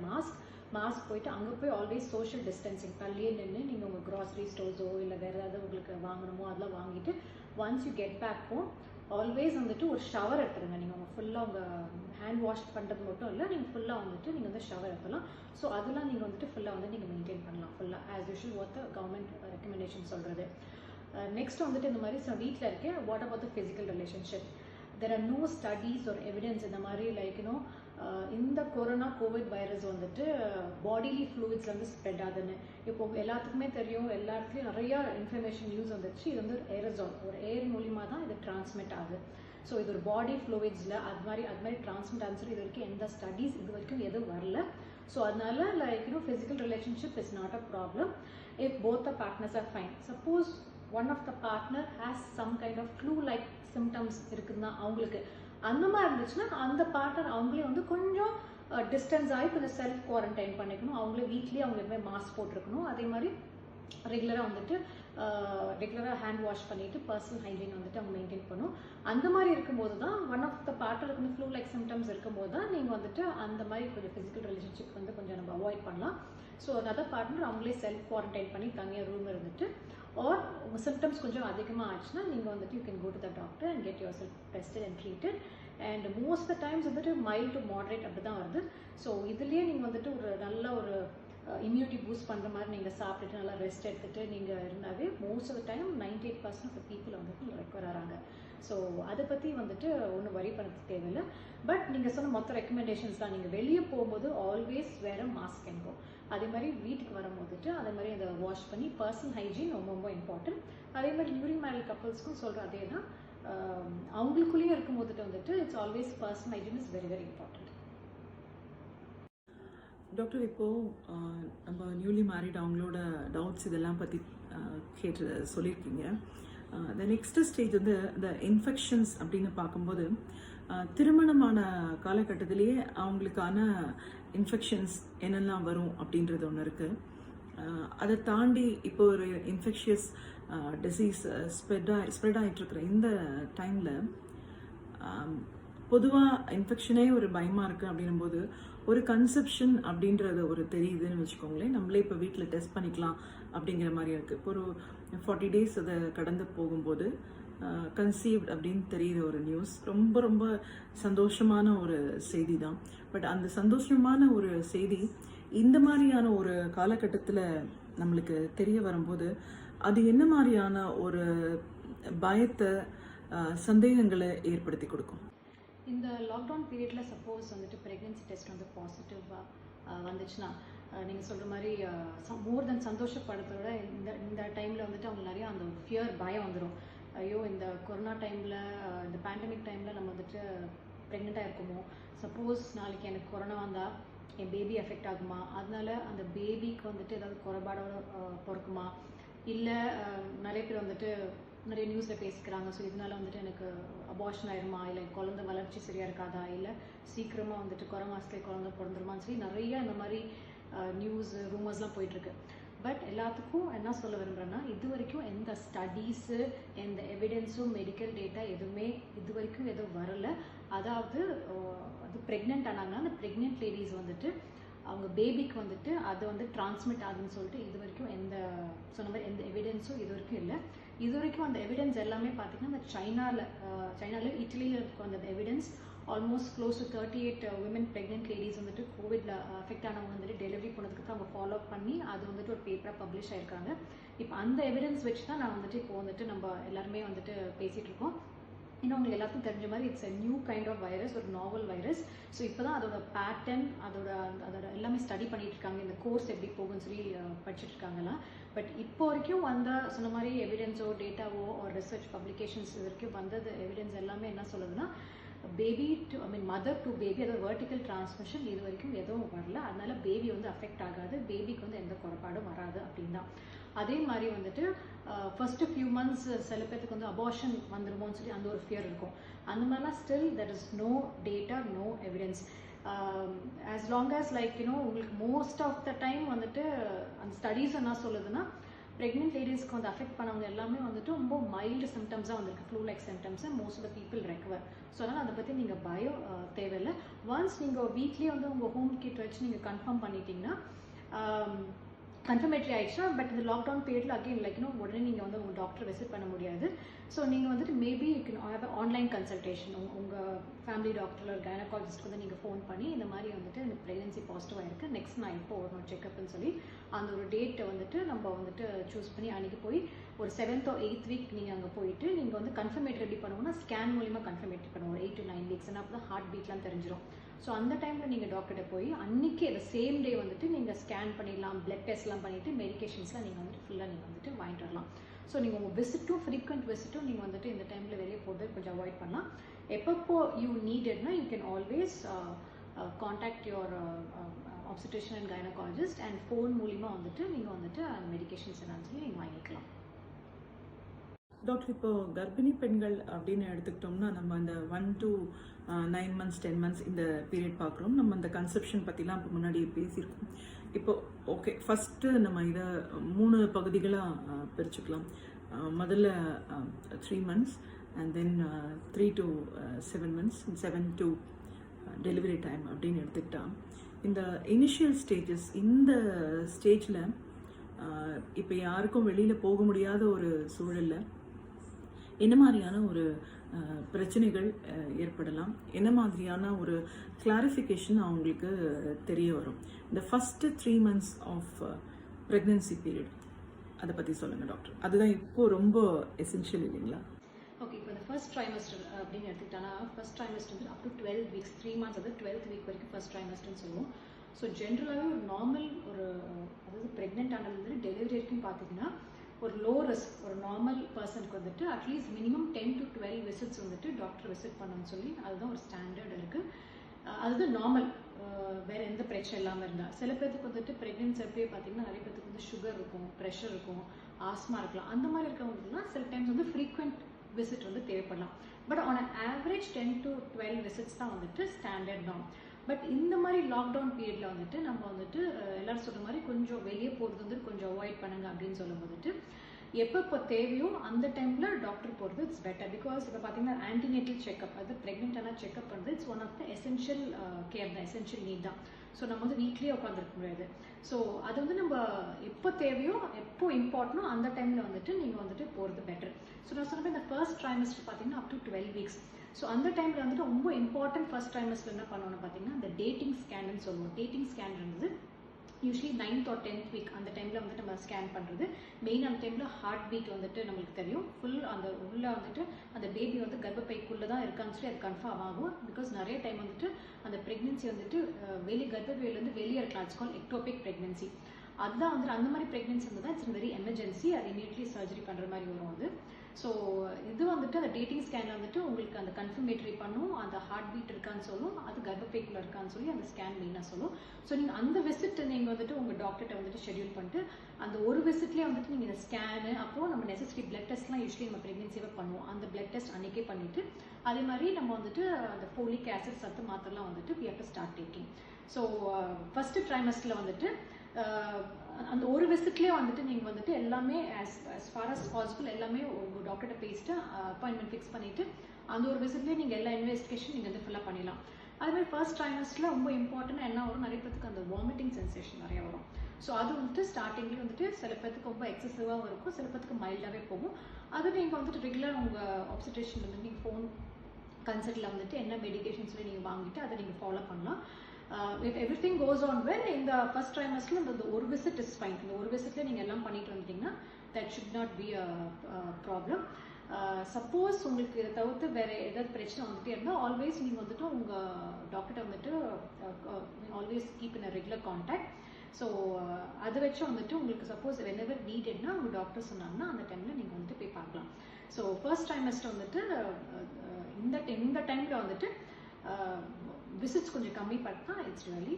மாஸ்க் போயிட்டு அங்கே போய் ஆல்வேஸ் சோஷியல் டிஸ்டன்சிங் தள்ளியே நின்று நீங்கள் உங்கள் க்ராசரி ஸ்டோர்ஸோ இல்லை வேறு ஏதாவது உங்களுக்கு வாங்கணுமோ அதெல்லாம் வாங்கிட்டு once you get back home always வந்துட்டு ஒரு ஷவர் எடுத்துருங்க. நீங்கள் உங்கள் ஃபுல்லாக உங்கள் ஹேண்ட் வாஷ் பண்ணுறது மட்டும் இல்லை, நீங்கள் ஃபுல்லாக வந்துட்டு நீங்கள் வந்து ஷவர் எடுத்துலாம். ஸோ அதெல்லாம் நீங்கள் வந்துட்டு ஃபுல்லாக வந்து நீங்கள் மெயின்டைன் பண்ணலாம் ஃபுல்லாக as usual what the government recommendation சொல்கிறது. நெக்ஸ்ட் வந்துட்டு இந்த மாதிரி வீட்டில் இருக்கேன், what about the physical relationship? There are no studies ஒரு எவிடன்ஸ் இந்த மாதிரி லைக் இந்த கோவிட் வைரஸ் வந்துட்டு பாடிலி ஃப்ளூயிட்ஸ் வந்து ஸ்ப்ரெட் ஆகுதுன்னு இப்போ எல்லாத்துக்குமே தெரியும். எல்லா இடத்துலையும் நிறையா இன்ஃபர்மேஷன் நியூஸ் வந்துச்சு. இது வந்து ஏரசால், ஒரு ஏர் மூலிமா தான் இது டிரான்ஸ்மிட் ஆகுது. ஸோ இது ஒரு பாடி ஃப்ளூயிட்ஸில் அது மாதிரி டிரான்ஸ்மிட் ஆகுது. இது வரைக்கும் எந்த ஸ்டடீஸ் இது வரைக்கும் எதுவும் வரல. ஸோ அதனால like physical relationship is not a problem if both the partners are fine. Suppose one of the partner has some kind of flu like symptoms இருக்குதுன்னா அவங்களுக்கு அந்த மாதிரி இருந்துச்சுன்னா அந்த பார்ட்னர் அவங்களே வந்து கொஞ்சம் டிஸ்டன்ஸ் ஆகி கொஞ்சம் செல்ஃப் குவாரண்டைன் பண்ணிக்கணும். அவங்களே வீட்லேயே அவங்க எப்பவுமே மாஸ்க் போட்டிருக்கணும். அதே மாதிரி ரெகுலராக வந்துட்டு ஹேண்ட் வாஷ் பண்ணிவிட்டு பர்சனல் ஹைஜீன் வந்துட்டு அவங்க மெயின்டைன் பண்ணணும். அந்த மாதிரி இருக்கும்போது தான் ஒன் ஆஃப் த பார்ட்னருக்கு வந்து ஃப்ளூ லைக் சிம்டம்ஸ் இருக்கும்போது தான் நீங்கள் வந்துட்டு அந்த மாதிரி கொஞ்சம் ஃபிசிக்கல் ரிலேஷன்ஷிப் வந்து கொஞ்சம் நம்ம அவாய்ட் பண்ணலாம். ஸோ அதர் பார்ட்னர் அவங்களே செல்ஃப் குவாரண்டைன் பண்ணி தனியாக ரூம் இருந்துட்டு ஆர் உங்கள் சிம்டம்ஸ் கொஞ்சம் அதிகமாக ஆச்சுன்னா நீங்கள் வந்துட்டு you can go to the doctor and get yourself tested and treated. And most the times வந்துட்டு மைல்ட் டு மாடரேட் அப்படி தான் வருது. ஸோ இதுலேயே நீங்கள் வந்துட்டு ஒரு நல்ல ஒரு இம்யூனிட்டி பூஸ்ட் பண்ணுற மாதிரி நீங்கள் சாப்பிட்டுட்டு நல்லா ரெஸ்ட் எடுத்துகிட்டு நீங்கள் இருந்தாவே most of the time 98% of the people வந்துட்டு ரெக்கவர் ஆகிறாங்க. ஸோ அதை பற்றி வந்துட்டு ஒன்றும் வரி பண்ணுறதுக்கு தேவையில்லை. பட் நீங்கள் சொன்ன மொத்த ரெக்கமெண்டேஷன்ஸ் தான். நீங்கள் வெளியே போகும்போது ஆல்வேஸ் வேறு மாஸ்க் எங்கோ, அதே மாதிரி வீட்டுக்கு வரும்போதுட்டு அதே மாதிரி அதை வாஷ் பண்ணி பர்சனல் ஹைஜீன் ரொம்ப ரொம்ப இம்பார்ட்டன்ட். அதே மாதிரி நியூலி மேரிட் கப்புள்ஸ்க்கும் சொல்கிற அதே தான். அவங்களுக்குள்ளேயே இருக்கும்போதுட்டு வந்துட்டு it's always personal hygiene is very very important. Doctor, இப்போது நம்ம நியூலி மேரிட் அவங்களோட டவுட்ஸ் இதெல்லாம் பற்றி கேட்டு சொல்லியிருக்கீங்க. த நெக்ஸ்ட் ஸ்டேஜ் வந்து இந்த இன்ஃபெக்ஷன்ஸ் அப்படின்னு பார்க்கும்போது திருமணமான காலகட்டத்திலேயே அவங்களுக்கான இன்ஃபெக்ஷன்ஸ் என்னெல்லாம் வரும் அப்படின்றது ஒன்று இருக்குது. அதை தாண்டி இப்போ ஒரு இன்ஃபெக்ஷியஸ் டிசீஸ் ஸ்ப்ரெட் ஆகிட்டு இருக்கிற இந்த டைமில் பொதுவாக இன்ஃபெக்ஷனே ஒரு பயமாக இருக்குது அப்படின்னும்போது ஒரு கன்செப்ஷன் அப்படின்றது ஒரு தெரியுதுன்னு வச்சுக்கோங்களேன். நம்மளே இப்போ வீட்டில் டெஸ்ட் பண்ணிக்கலாம் அப்படிங்கிற மாதிரி இருக்குது. இப்போ ஒரு 40 days அதை கடந்து போகும்போது கன்சீவ்ட் அப்படின்னு தெரிகிற ஒரு நியூஸ் ரொம்ப ரொம்ப சந்தோஷமான ஒரு செய்தி தான். பட் அந்த சந்தோஷமான ஒரு செய்தி இந்த மாதிரியான ஒரு காலகட்டத்தில் நம்மளுக்கு தெரிய வரும்போது அது என்ன மாதிரியான ஒரு பயத்தை சந்தேகங்களை ஏற்படுத்தி கொடுக்கும்? இந்த லாக்டவுன் பீரியடில் சப்போஸ் வந்துட்டு ப்ரெக்னென்சி டெஸ்ட் வந்து பாசிட்டிவாக வந்துச்சுன்னா நீங்கள் சொல்கிற மாதிரி மோர் தென் சந்தோஷப்படுறதோட இந்த டைமில் வந்துட்டு அவங்க நிறையா அந்த ஃபியர் பயம் வந்துடும். ஐயோ இந்த கொரோனா டைமில் இந்த பேண்டமிக் டைமில் நம்ம வந்துட்டு ப்ரெக்னெண்ட்டாக இருக்குமோ, சப்போஸ் நாளைக்கு எனக்கு கொரோனா வந்தால் என் பேபி எஃபெக்ட் ஆகுமா, அதனால அந்த பேபிக்கு வந்துட்டு ஏதாவது குறைபாடோட பிறக்குமா, இல்லை நிறைய பேர் வந்துட்டு நிறைய நியூஸில் பேசிக்கிறாங்க, ஸோ இதனால வந்துட்டு எனக்கு அபார்ஷன் ஆயிருமா, இல்லை குழந்தை வளர்ச்சி சரியாக இருக்காதா, இல்லை சீக்கிரமாக வந்துட்டு குறை மாதத்துலேயே குழந்தை பிறந்துருமான்னு சொல்லி நிறைய இந்த மாதிரி நியூஸ் ரூமர்ஸ்லாம் போயிட்டுருக்கு. பட் எல்லாத்துக்கும் என்ன சொல்ல விரும்புகிறேன்னா, இது வரைக்கும் எந்த ஸ்டடீஸு எந்த எவிடென்ஸும் மெடிக்கல் டேட்டா எதுவுமே இது வரைக்கும் எதுவும் வரலை. அதாவது அது ப்ரெக்னென்ட் ஆனாங்கன்னா அந்த ப்ரெக்னென்ட் லேடிஸ் வந்துட்டு அவங்க பேபிக்கு வந்துட்டு அது வந்து டிரான்ஸ்மிட் ஆகுதுன்னு சொல்லிட்டு இது வரைக்கும் எந்த சொன்ன மாதிரி எந்த எவிடென்ஸும் இது வரைக்கும் இல்லை. இது வரைக்கும் அந்த எவிடன்ஸ் எல்லாமே பார்த்தீங்கன்னா அந்த சைனாவில் இட்டலியில் இருக்கும் அந்த evidence almost close to 38 women pregnant ladies வந்துட்டு கோவிட்ல அஃபெக்ட் ஆனவங்க வந்துட்டு டெலிவரி பண்ணதுக்கு அவங்க ஃபாலோ பண்ணி அது வந்துட்டு ஒரு பேப்பராக பப்ளிஷ் ஆயிருக்காங்க. இப்போ அந்த எவிடன்ஸ் வச்சு தான் நான் வந்துட்டு இப்போ வந்துட்டு நம்ம எல்லாருமே வந்துட்டு பேசிகிட்டு இருக்கோம். இன்னும் உங்களுக்கு எல்லாத்துக்கும் தெரிஞ்ச மாதிரி it's a new kind of virus, ஒரு நாவல் வைரஸ். ஸோ இப்போ தான் அதோட பேட்டர்ன் அதோட எல்லாமே ஸ்டடி பண்ணிட்டு இருக்காங்க, இந்த கோர்ஸ் எப்படி போகும்னு சொல்லி படிச்சுட்டு இருக்காங்கலாம். பட் இப்போ வரைக்கும் சொன்ன மாதிரி எவிடன்ஸோ டேட்டாவோ ஒரு ரிசர்ச் பப்ளிகேஷன்ஸ் இது வரைக்கும் வந்தது எவிடன்ஸ் எல்லாமே என்ன சொல்லுதுன்னா, baby to mother to baby, அதாவது வெர்டிக்கல் டிரான்ஸ்மிஷன் இது வரைக்கும் எதுவும் வரல. அதனால பேபி வந்து அஃபெக்ட் ஆகாது, பேபிக்கு வந்து எந்த குறைபாடும் வராது அப்படின்னு தான். அதே மாதிரி வந்துட்டு ஃபர்ஸ்ட் ஃபியூ மந்த்ஸ் சில பேருக்கு வந்து அபார்ஷன் வந்துருமோன்னு சொல்லி அந்த ஒரு ஃபியர் இருக்கும். அந்த மாதிரிலாம் still there is no data, no evidence. As long as உங்களுக்கு மோஸ்ட் ஆஃப் த டைம் வந்துட்டு அந்த ஸ்டடீஸ் என்ன சொல்லுதுன்னா, ப்ரெக்னென்ட் லேடிஸ்க்கு வந்து அஃபெக்ட் பண்ணவங்க எல்லாமே வந்துட்டு ரொம்ப மைல்டு சிம்டம்ஸாக வந்திருக்கு, flu like symptoms. Most of the people recover. So அதனால் அதை பற்றி நீங்கள் பயம் தேவையில்லை. ஒன்ஸ் நீங்கள் வீக்லி வந்து உங்கள் ஹோம் கிட் வச்சு நீங்கள் கன்ஃபார்ம் பண்ணிட்டீங்கன்னா கன்ஃபர்மேட்டரி ஆயிடுச்சுன்னா, பட் இந்த லாக்டவுன் பீரியடில் அகைன் உடனே நீங்கள் வந்து உங்கள் டாக்டர் விசிட் பண்ண முடியாது. ஸோ நீங்கள் வந்துட்டு maybe you can have online consultation. உங்கள் ஃபேமிலி டாக்டர் ஒரு கைனகாலஜிஸ்ட் வந்து நீங்கள் ஃபோன் பண்ணி இந்த மாதிரி வந்துட்டு எனக்கு ப்ரெக்னன்சி பாசிட்டிவாக இருக்குது, நெக்ஸ்ட் நான் இப்போ வரணும் செக்அப்னு சொல்லி அந்த ஒரு டேட்டை வந்துட்டு நம்ம வந்துட்டு சூஸ் பண்ணி அன்றைக்கி போய் ஒரு 7th or 8th வீக் நீங்கள் அங்கே போயிட்டு நீங்கள் வந்து கன்ஃபர்மேட்டரி எப்படி பண்ணுவோம்னா ஸ்கேன் மூலிமா கன்ஃபர்மேட்டரி பண்ணுவோம். 8 to 9 weeks அப்போ தான் ஹார்ட் பீட்லாம் தெரிஞ்சிடும். ஸோ அந்த டைமில் நீங்கள் டாக்டர்கிட்ட போய் அன்றைக்கி அந்த சேம் டே வந்துட்டு நீங்கள் ஸ்கேன் பண்ணிடலாம், பிளட் டெஸ்ட்லாம் பண்ணிவிட்டு மெடிக்கேஷன்ஸ்லாம் நீங்கள் வந்துட்டு ஃபுல்லாக நீங்கள் வந்துட்டு வாங்கிட்டு வரலாம். ஸோ நீங்கள் உங்கள் விசிட்டும் ஃப்ரீக்வெண்ட் விசிட்டும் நீங்கள் வந்துட்டு இந்த டைமில் வெளியே போகிறது கொஞ்சம் அவாய்ட் பண்ணலாம். எப்பப்போ யூ நீடட்னா you can always contact your obstetrician and gynecologist and phone மூலிமா வந்துட்டு நீங்கள் வந்துட்டு அந்த மெடிக்கேஷன்ஸ் என்னன்னு சொல்லி நீங்கள் வாங்கிக்கலாம். டாக்டர், இப்போ கர்ப்பிணி பெண்கள் அப்படின்னு எடுத்துக்கிட்டோம்னா நம்ம அந்த 1 to 9 months 10 months இந்த பீரியட் பார்க்குறோம். நம்ம அந்த கன்செப்ஷன் பற்றிலாம் இப்போ முன்னாடி பேசியிருக்கோம். இப்போ ஓகே, ஃபஸ்ட்டு நம்ம இதை 3 பகுதிகளாக பிரிச்சுக்கலாம். முதல்ல 3 months and then 3 to 7 months, 7 to delivery time அப்படின்னு எடுத்துக்கிட்டா இந்த இனிஷியல் ஸ்டேஜஸ், இந்த ஸ்டேஜில் இப்போ யாருக்கும் வெளியில் போக முடியாத ஒரு சூழலில் என்ன மாதிரியான ஒரு பிரச்சனைகள் ஏற்படலாம், என்ன மாதிரியான ஒரு கிளாரிஃபிகேஷன் அவங்களுக்கு தெரிய வரும் இந்த first 3 months of pregnancy period, அதை பற்றி சொல்லுங்கள் டாக்டர். அதுதான் இப்போது ரொம்ப எசென்ஷியல் இல்லைங்களா? ஓகே, இப்போ இந்த ஃபர்ஸ்ட் ட்ரைமஸ்டர் அப்படின்னு எடுத்துக்கிட்டோன்னா ஃபர்ஸ்ட் ட்ரைமஸ்டர் வந்து அப் டு 12 weeks, 3 months அது 12th week வரைக்கும் ஃபர்ஸ்ட் ட்ரைமஸ்டர்னு சொல்லுவோம். ஸோ ஜென்ரலாகவே ஒரு நார்மல் அதாவது ப்ரெக்னென்ட் ஆனதுலேருந்து டெலிவரி வரைக்கும் பார்த்தீங்கன்னா ஒரு லோ ரிஸ்க் ஒரு நார்மல் பர்சனுக்கு வந்துட்டு அட்லீஸ்ட் மினிமம் 10 to 12 விசிட்ஸ் வந்துட்டு டாக்டர் விசிட் பண்ணணும்னு சொல்லி அதுதான் ஒரு ஸ்டாண்டர்ட் இருக்குது. அதுதான் நார்மல், வேறு எந்த பிரச்சனை இல்லாமல் இருந்தால். சில பேருக்கு வந்துட்டு ப்ரெக்னென்சி அப்படியே பார்த்தீங்கன்னா நிறைய பேருக்கு வந்து சுகர் இருக்கும், ப்ரெஷர் இருக்கும், ஆஸ்மா இருக்கலாம். அந்த மாதிரி இருக்கவங்களுக்குலாம் சில டைம்ஸ் வந்து ஃப்ரீக்வெண்ட் விசிட் வந்து தேவைப்படலாம். But on average 10 to 12 visits தான் வந்துட்டு ஸ்டாண்டர்ட் தான். பட் இந்த மாதிரி லாக்டவுன் பீரியடில் வந்துட்டு நம்ம வந்துட்டு எல்லாரும் சொல்கிற மாதிரி கொஞ்சம் வெளியே போகிறது வந்துட்டு கொஞ்சம் அவாய்ட் பண்ணுங்க அப்படின்னு சொல்லும் வந்துட்டு எப்போ தேவையோ அந்த டைமில் டாக்டர் போகிறது இட்ஸ் பெட்டர். பிகாஸ் இப்போ பார்த்தீங்கன்னா ஆன்டினேட்டல் செக்அப், அது ப்ரெக்னென்ட்டான செக்அப் பண்ணுறது it's one of the essential care தான், எசென்ஷியல் நீட் தான். ஸோ நம்ம வந்து வீட்லேயே உட்காந்துருக்க முடியாது. ஸோ அது வந்து நம்ம எப்போ தேவையோ எப்போ இம்பார்ட்டனோ அந்த டைமில் வந்துட்டு நீங்கள் வந்துட்டு போகிறது பெட்டர். ஸோ நான் சொன்னப்போ இந்த ஃபர்ஸ்ட் ட்ரைமஸ்டர் பார்த்தீங்கன்னா அப் டு 12 வீக்ஸ். ஸோ அந்த டைமில் வந்துட்டு ரொம்ப இம்பார்ட்டன்ட் ஃபர்ஸ்ட் ட்ரைமஸ்டர் என்ன பண்ணணும்னு பார்த்தீங்கன்னா இந்த டேட்டிங் ஸ்கேன்னு சொல்லுவோம். டேட்டிங் ஸ்கேன் இருந்தது usually 9th or 10th week அந்த டைமில் வந்துட்டு நம்ம ஸ்கேன் பண்ணுறது மெயின். அந்த டைமில் ஹார்ட் பீட் வந்துட்டு நம்மளுக்கு தெரியும் ஃபுல் அந்த உள்ளே வந்துட்டு அந்த பேபி வந்து கர்ப்பப்பைக்குள்ளே தான் இருக்கான்னு சொல்லி அது கன்ஃபார்ம் ஆகும். பிகாஸ் நிறைய டைம் வந்துட்டு அந்த ப்ரெக்னென்சி வந்துட்டு வெளியே கர்ப்பப்பையிலேருந்து வெளியே இருக்கலாம். It's call ectopic pregnancy. அதுதான் வந்துட்டு அந்த மாதிரி ப்ரெக்னென்சி வந்து தான் இட்ஸ் வெரி எமர்ஜென்சி. அது இமீடியட்லி சர்ஜரி பண்ணுற மாதிரி வரும் அது. ஸோ இது வந்துட்டு அந்த டேட்டிங் ஸ்கேனில் வந்துட்டு உங்களுக்கு அந்த கன்ஃபர்மேட்டரி பண்ணும், அந்த ஹார்ட் பீட் இருக்கான்னு சொல்லும், அது கர்ப்பப்பைக்குள்ளே இருக்கான்னு சொல்லி அந்த ஸ்கேன் மெயினாக சொல்லும். ஸோ நீங்கள் அந்த விசிட் நீங்கள் வந்துட்டு உங்கள் டாக்டர்கிட்ட வந்துட்டு ஷெட்யூல் பண்ணிட்டு அந்த ஒரு விசிட்லேயே வந்துட்டு நீங்கள் இந்த ஸ்கேனு அப்புறம் நம்ம நெசசரி பிளட் டெஸ்ட்லாம் யூஸ்வலி நம்ம ப்ரெக்னென்சியை பண்ணுவோம். அந்த பிளட் டெஸ்ட் அன்றைக்கே பண்ணிவிட்டு அதே மாதிரி நம்ம வந்துட்டு அந்த ஃபோலிக் ஆசிட் சத்து மாத்திரலாம் வந்துட்டு we have to start taking. So first ட்ரைமஸ்டரில் வந்துட்டு அந்த ஒரு விசிட்லேயே வந்துட்டு நீங்கள் வந்துட்டு எல்லாமே as far as possible எல்லாமே உங்கள் டாக்டர்கிட்ட பேசிட்டு அப்பாயின்மெண்ட் ஃபிக்ஸ் பண்ணிவிட்டு அந்த ஒரு விசிட்லேயே நீங்கள் எல்லா இன்வெஸ்டிகேஷன் நீங்கள் வந்து ஃபுல்லாக பண்ணிடலாம். அதுமாதிரி ஃபர்ஸ்ட் ட்ரைமஸ்டரில் ரொம்ப இம்பார்ட்டன்ட் என்ன வரும், நிறைய பேருக்கு அந்த வாமிட்டிங் சென்சேஷன் நிறையா வரும். ஸோ அது வந்துட்டு ஸ்டார்டிங்லேயே வந்துட்டு சில பேருக்கு ரொம்ப எக்ஸசிவாகவும் இருக்கும், சில பேருக்கு மைல்டாகவே போகும். அது நீங்கள் வந்துட்டு ரெகுலர் உங்கள் ஆப்சர்வேஷன் வந்து நீங்கள் ஃபோன் கன்சல்ட்டில் வந்துட்டு என்ன மெடிகேஷன் சொல்லி நீங்கள் வாங்கிட்டு அதை நீங்கள் ஃபாலோ பண்ணலாம். if everything goes on well இந்த ஃபர்ஸ்ட் ட்ரைமஸ்டரில் இந்த ஒரு விசிட் இஸ் ஃபைன். இந்த ஒரு விசிட்ல நீங்கள் எல்லாம் பண்ணிட்டு வந்துட்டீங்கன்னா that should not be a problem. Suppose உங்களுக்கு இதை தவிர்த்து வேறு ஏதாவது பிரச்சனை வந்துட்டே இருந்தால் ஆல்வேஸ் நீங்கள் வந்துட்டு உங்கள் டாக்டர்கிட்ட வந்துட்டு always keep in a regular contact. So அதை வச்சு வந்துட்டு உங்களுக்கு சப்போஸ் வெனெவர் நீடட்னா உங்கள் டாக்டர் சொன்னாங்கன்னா அந்த டைமில் நீங்கள் வந்துட்டு போய் பார்க்கலாம். ஸோ ஃபர்ஸ்ட் ட்ரைமஸ்டர் வந்துட்டு இந்த டைமில் வந்துட்டு விசிட்ஸ் கொஞ்சம் கம்மி பண்ணா இட்ஸ் ரியலி